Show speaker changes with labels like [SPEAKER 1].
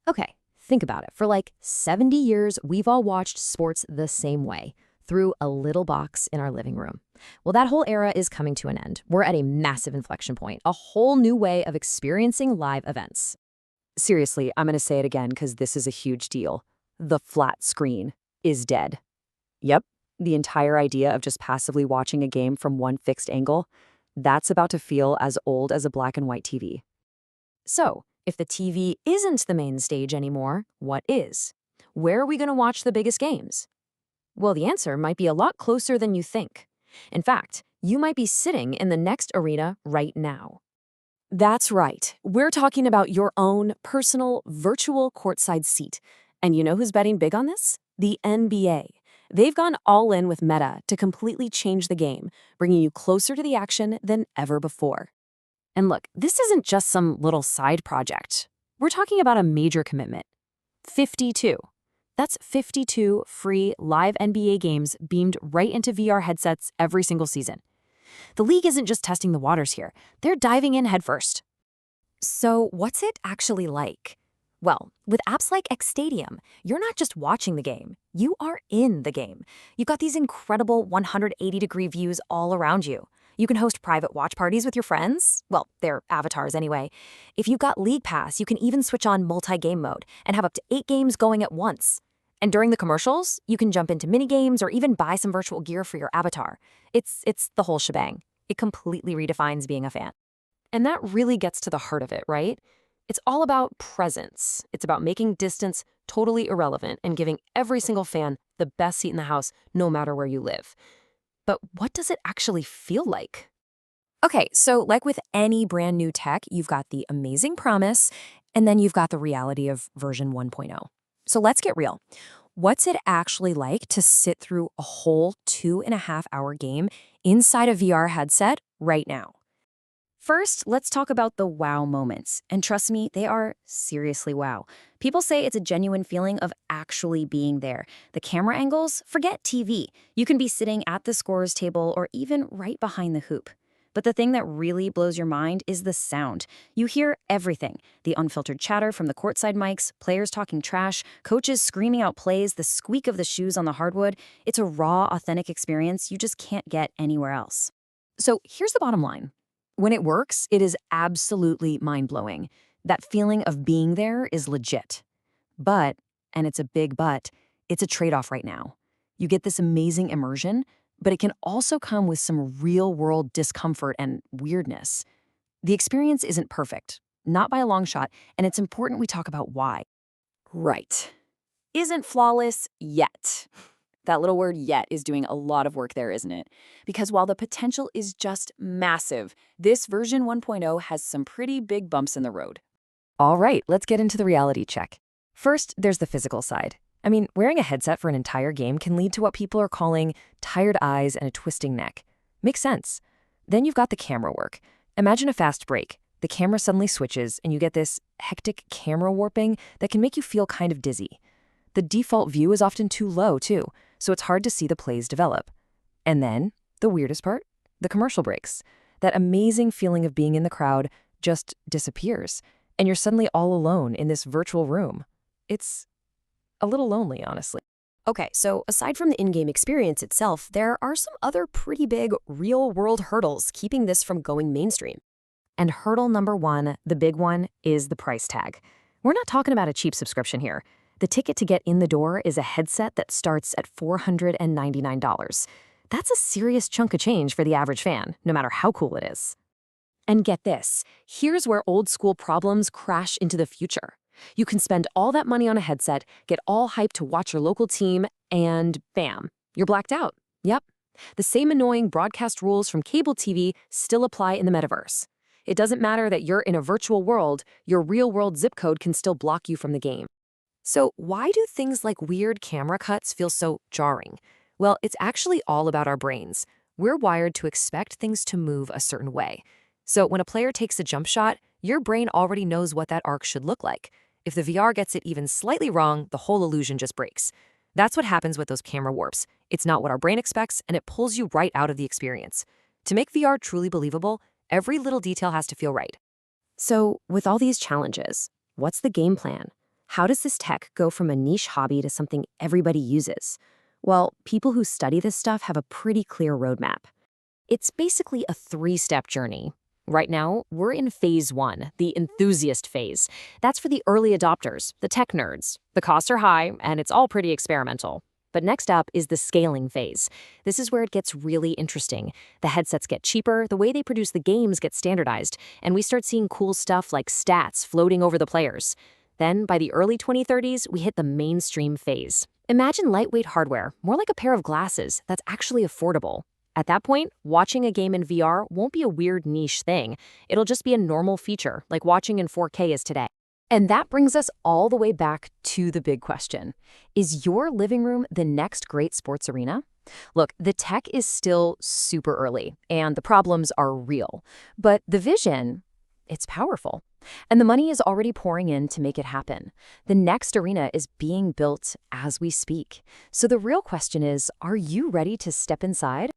[SPEAKER 1] Okay, think about it. For like 70 years, we've all watched sports the same way, through a little box in our living room. Well, that whole era is coming to an end. We're at a massive inflection point, a whole new way of experiencing live events.
[SPEAKER 2] Seriously, I'm going to say it again because this is a huge deal. The flat screen is dead. Yep, the entire idea of just passively watching a game from one fixed angle, that's about to feel as old as a black and white TV.
[SPEAKER 1] So, if the TV isn't the main stage anymore, what is? Where are we going to watch the biggest games? Well, the answer might be a lot closer than you think. In fact, you might be sitting in the next arena right now.
[SPEAKER 2] That's right. We're talking about your own personal virtual courtside seat. And you know who's betting big on this? The NBA. They've gone all in with Meta to completely change the game, bringing you closer to the action than ever before. And look, this isn't just some little side project. We're talking about a major commitment. 52. That's 52 free live NBA games beamed right into VR headsets every single season. The league isn't just testing the waters here. They're diving in headfirst.
[SPEAKER 1] So, what's it actually like? Well, with apps like Xtadium, you're not just watching the game, you are in the game. You've got these incredible 180-degree views all around you. You can host private watch parties with your friends. Well, they're avatars anyway. If you've got League Pass, you can even switch on multi-game mode and have up to 8 games going at once. And during the commercials, you can jump into mini-games or even buy some virtual gear for your avatar. It's the whole shebang. It completely redefines being a fan. And that really gets to the heart of it, right? It's all about presence. It's about making distance totally irrelevant and giving every single fan the best seat in the house, no matter where you live. But what does it actually feel like? Okay, so like with any brand new tech, you've got the amazing promise, and then you've got the reality of version 1.0. So let's get real. What's it actually like to sit through a whole 2.5-hour game inside a VR headset right now? First, let's talk about the wow moments. And trust me, they are seriously wow. People say it's a genuine feeling of actually being there. The camera angles, forget TV. You can be sitting at the scorer's table or even right behind the hoop. But the thing that really blows your mind is the sound. You hear everything. The unfiltered chatter from the courtside mics, players talking trash, coaches screaming out plays, the squeak of the shoes on the hardwood. It's a raw, authentic experience you just can't get anywhere else. So here's the bottom line. When it works, it is absolutely mind-blowing. That feeling of being there is legit. But, and it's a big but, it's a trade-off right now. You get this amazing immersion, but it can also come with some real-world discomfort and weirdness. The experience isn't perfect, not by a long shot, and it's important we talk about why.
[SPEAKER 2] Right. Isn't flawless yet. That little word yet is doing a lot of work there, isn't it? Because while the potential is just massive, this version 1.0 has some pretty big bumps in the road.
[SPEAKER 1] All right, let's get into the reality check. First, there's the physical side. I mean, wearing a headset for an entire game can lead to what people are calling tired eyes and a twisting neck. Makes sense. Then you've got the camera work. Imagine a fast break. The camera suddenly switches and you get this hectic camera warping that can make you feel kind of dizzy. The default view is often too low, too, so it's hard to see the plays develop. And then, the weirdest part, the commercial breaks. That amazing feeling of being in the crowd just disappears, and you're suddenly all alone in this virtual room. It's a little lonely, honestly. Okay, so aside from the in-game experience itself, there are some other pretty big real-world hurdles keeping this from going mainstream. And hurdle number 1, the big one, is the price tag. We're not talking about a cheap subscription here. The ticket to get in the door is a headset that starts at $499. That's a serious chunk of change for the average fan, no matter how cool it is. And get this, here's where old-school problems crash into the future. You can spend all that money on a headset, get all hyped to watch your local team, and bam, you're blacked out. Yep. The same annoying broadcast rules from cable TV still apply in the metaverse. It doesn't matter that you're in a virtual world, your real-world zip code can still block you from the game. So why do things like weird camera cuts feel so jarring? Well, it's actually all about our brains. We're wired to expect things to move a certain way. So when a player takes a jump shot, your brain already knows what that arc should look like. If the VR gets it even slightly wrong, the whole illusion just breaks. That's what happens with those camera warps. It's not what our brain expects, and it pulls you right out of the experience. To make VR truly believable, every little detail has to feel right. So with all these challenges, what's the game plan?
[SPEAKER 2] How does this tech go from a niche hobby to something everybody uses? Well, people who study this stuff have a pretty clear roadmap. It's basically a three-step journey. Right now, we're in phase 1, the enthusiast phase. That's for the early adopters, the tech nerds. The costs are high, and it's all pretty experimental. But next up is the scaling phase. This is where it gets really interesting. The headsets get cheaper, the way they produce the games gets standardized, and we start seeing cool stuff like stats floating over the players. Then, by the early 2030s, we hit the mainstream phase. Imagine lightweight hardware, more like a pair of glasses, that's actually affordable. At that point, watching a game in VR won't be a weird niche thing. It'll just be a normal feature, like watching in 4K is today. And that brings us all the way back to the big question. Is your living room the next great sports arena? Look, the tech is still super early, and the problems are real. But the vision, it's powerful. And the money is already pouring in to make it happen. The next arena is being built as we speak. So the real question is, are you ready to step inside?